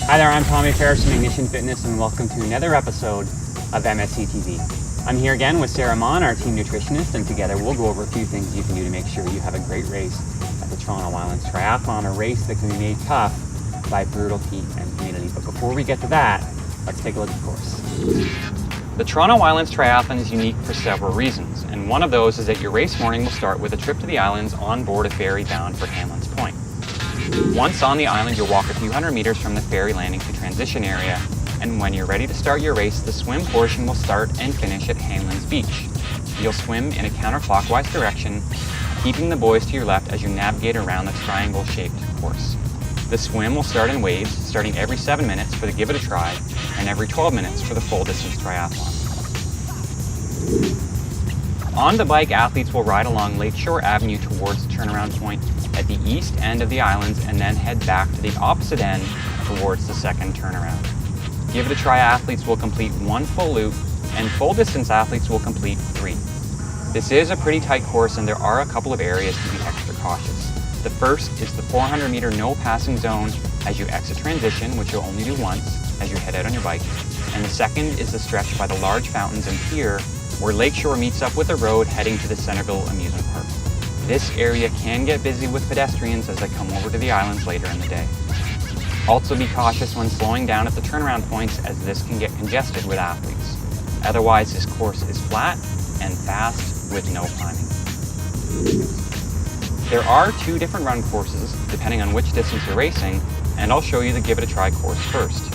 Hi there, I'm Tommy Ferris from Ignition Fitness and welcome to another episode of MSCtv. I'm here again with Sarah Maughan, our team nutritionist, and together we'll go over a few things you can do to make sure you have a great race at the Toronto Islands Triathlon, a race that can be made tough by brutal heat and humidity. But before we get to that, let's take a look at the course. The Toronto Islands Triathlon is unique for several reasons, and one of those is that your race morning will start with a trip to the islands on board a ferry bound for Hanlan's Point. Once on the island, you'll walk a few hundred meters from the ferry landing to transition area, and when you're ready to start your race, the swim portion will start and finish at Hanlan's Beach. You'll swim in a counterclockwise direction, keeping the boys to your left as you navigate around the triangle-shaped course. The swim will start in waves, starting every 7 minutes for the Give It a Try, and every 12 minutes for the full distance triathlon. On the bike, athletes will ride along Lakeshore Avenue towards the turnaround point at the east end of the islands and then head back to the opposite end towards the second turnaround. Give It a Try athletes will complete 1 full loop and full distance athletes will complete 3. This is a pretty tight course and there are a couple of areas to be extra cautious. The first is the 400 meter no passing zone as you exit transition, which you'll only do once as you head out on your bike. And the second is the stretch by the large fountains and pier where Lakeshore meets up with the road heading to the Centerville Amusement Park. This area can get busy with pedestrians as they come over to the islands later in the day. Also be cautious when slowing down at the turnaround points as this can get congested with athletes. Otherwise, this course is flat and fast with no climbing. There are 2 different run courses depending on which distance you're racing, and I'll show you the Give It a Try course first.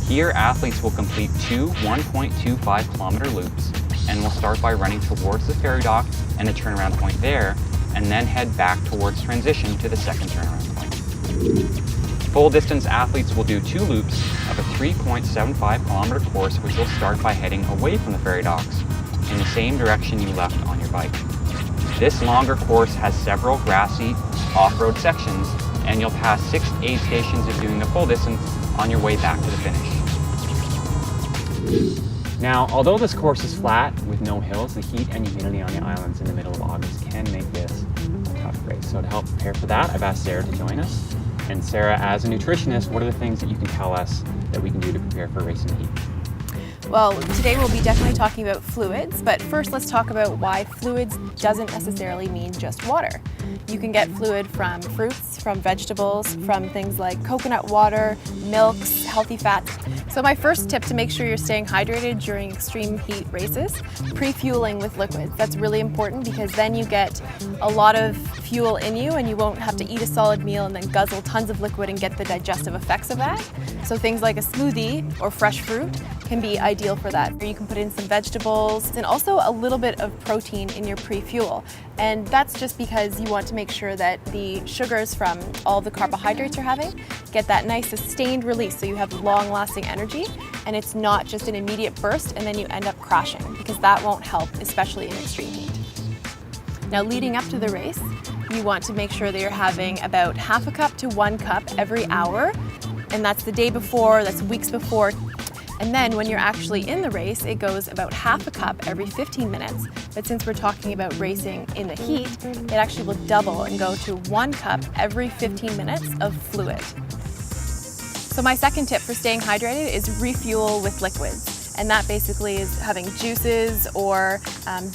Here, athletes will complete 2 1.25 kilometer loops and will start by running towards the ferry dock and the turnaround point there, and then head back towards transition to the second turnaround point. Full distance athletes will do 2 loops of a 3.75 kilometer course, which will start by heading away from the ferry docks in the same direction you left on your bike. This longer course has several grassy off-road sections, and you'll pass 6 aid stations if doing the full distance on your way back to the finish. Now, although this course is flat with no hills, the heat and humidity on the islands in the middle of August can make this a tough race. So to help prepare for that, I've asked Sarah to join us. And Sarah, as a nutritionist, what are the things that you can tell us that we can do to prepare for racing heat? Well, today we'll be definitely talking about fluids, but first let's talk about why fluids doesn't necessarily mean just water. You can get fluid from fruits, from vegetables, from things like coconut water, milks, healthy fats. So my first tip to make sure you're staying hydrated during extreme heat races, pre-fueling with liquids. That's really important because then you get a lot of fuel in you and you won't have to eat a solid meal and then guzzle tons of liquid and get the digestive effects of that. So things like a smoothie or fresh fruit can be ideal for that. Or you can put in some vegetables and also a little bit of protein in your pre-fuel. And that's just because you want to make sure that the sugars from all the carbohydrates you're having get that nice sustained release so you have long-lasting energy and it's not just an immediate burst and then you end up crashing because that won't help, especially in extreme heat. Now leading up to the race, you want to make sure that you're having about half a cup to 1 cup every hour, and that's the day before, that's weeks before. And then when you're actually in the race, it goes about half a cup every 15 minutes. But since we're talking about racing in the heat, it actually will double and go to 1 cup every 15 minutes of fluid. So my second tip for staying hydrated is refuel with liquids. And that basically is having juices or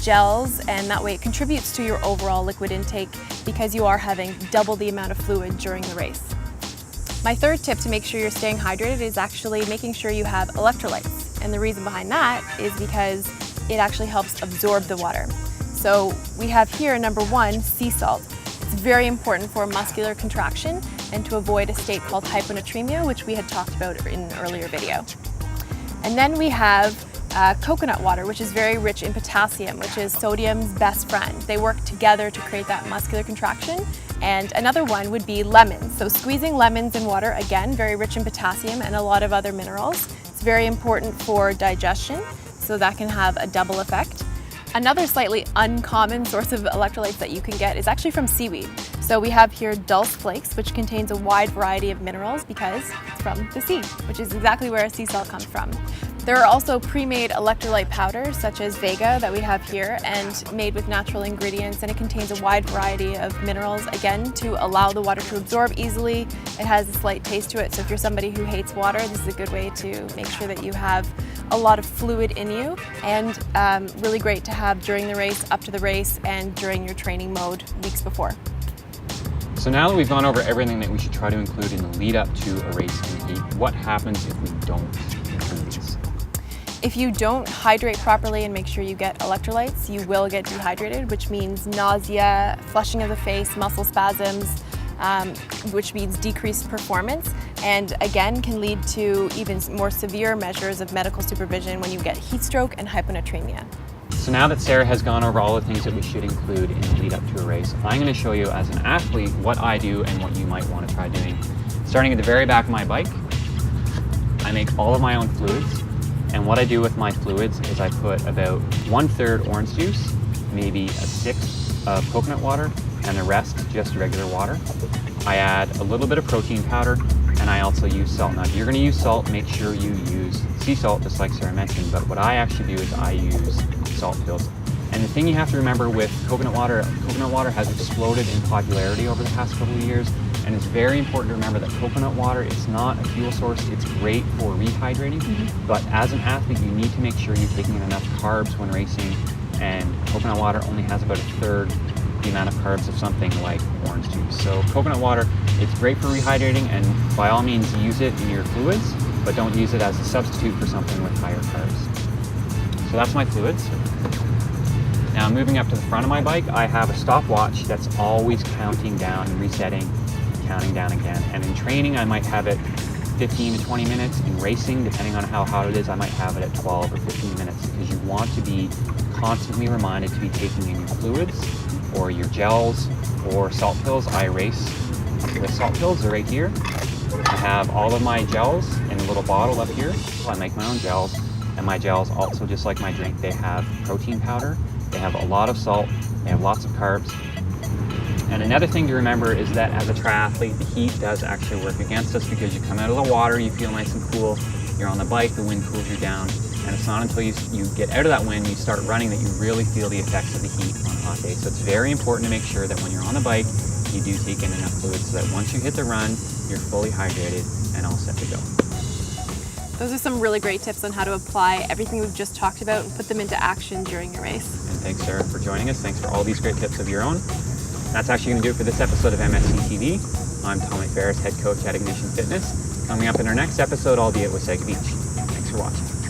gels, and that way it contributes to your overall liquid intake because you are having double the amount of fluid during the race. My third tip to make sure you're staying hydrated is actually making sure you have electrolytes. And the reason behind that is because it actually helps absorb the water. So we have here, number 1, sea salt. It's very important for muscular contraction and to avoid a state called hyponatremia, which we had talked about in an earlier video. And then we have coconut water, which is very rich in potassium, which is sodium's best friend. They work together to create that muscular contraction. And another one would be lemons. So squeezing lemons in water, again, very rich in potassium and a lot of other minerals. It's very important for digestion, so that can have a double effect. Another slightly uncommon source of electrolytes that you can get is actually from seaweed. So we have here dulse flakes, which contains a wide variety of minerals because it's from the sea, which is exactly where a sea salt comes from. There are also pre-made electrolyte powders such as Vega that we have here, and made with natural ingredients, and it contains a wide variety of minerals, again, to allow the water to absorb easily. It has a slight taste to it, so if you're somebody who hates water, this is a good way to make sure that you have a lot of fluid in you, and really great to have during the race, up to the race, and during your training mode weeks before. So now that we've gone over everything that we should try to include in the lead up to a race in the heat, what happens if we don't include these? If you don't hydrate properly and make sure you get electrolytes, you will get dehydrated, which means nausea, flushing of the face, muscle spasms, which means decreased performance, and again can lead to even more severe measures of medical supervision when you get heat stroke and hyponatremia. So now that Sarah has gone over all the things that we should include in the lead up to a race, I'm going to show you as an athlete what I do and what you might want to try doing. Starting at the very back of my bike, I make all of my own fluids. And what I do with my fluids is I put about 1/3 orange juice, maybe 1/6 of coconut water, and the rest just regular water. I add a little bit of protein powder, and I also use salt. Now, if you're going to use salt, make sure you use sea salt, just like Sarah mentioned. But what I actually do is I use salt pills. And the thing you have to remember with coconut water has exploded in popularity over the past couple of years. And it's very important to remember that coconut water is not a fuel source. It's great for rehydrating, but as an athlete, you need to make sure you're taking in enough carbs when racing, and coconut water only has about 1/3 the amount of carbs of something like orange juice. So coconut water, it's great for rehydrating, and by all means use it in your fluids, but don't use it as a substitute for something with higher carbs. So that's my fluids. Now moving up to the front of my bike, I have a stopwatch that's always counting down and resetting, counting down again. And in training, I might have it 15 to 20 minutes. In racing, depending on how hot it is, I might have it at 12 or 15 minutes, because you want to be constantly reminded to be taking in your fluids or your gels or salt pills. I race with salt pills. They're right here. I have all of my gels in a little bottle up here. I make my own gels, and my gels also, just like my drink, they have protein powder. They have a lot of salt. They have lots of carbs. And another thing to remember is that as a triathlete, the heat does actually work against us, because you come out of the water, you feel nice and cool. You're on the bike, the wind cools you down. And it's not until you get out of that wind, you start running, that you really feel the effects of the heat on a hot day. So it's very important to make sure that when you're on the bike, you do take in enough fluid, so that once you hit the run, you're fully hydrated and all set to go. Those are some really great tips on how to apply everything we've just talked about and put them into action during your race. And thanks, Sarah, for joining us. Thanks for all these great tips of your own. That's actually going to do it for this episode of MSCtv. I'm Tommy Ferris, head coach at Ignition Fitness. Coming up in our next episode, albeit with Sega Beach. Thanks for watching.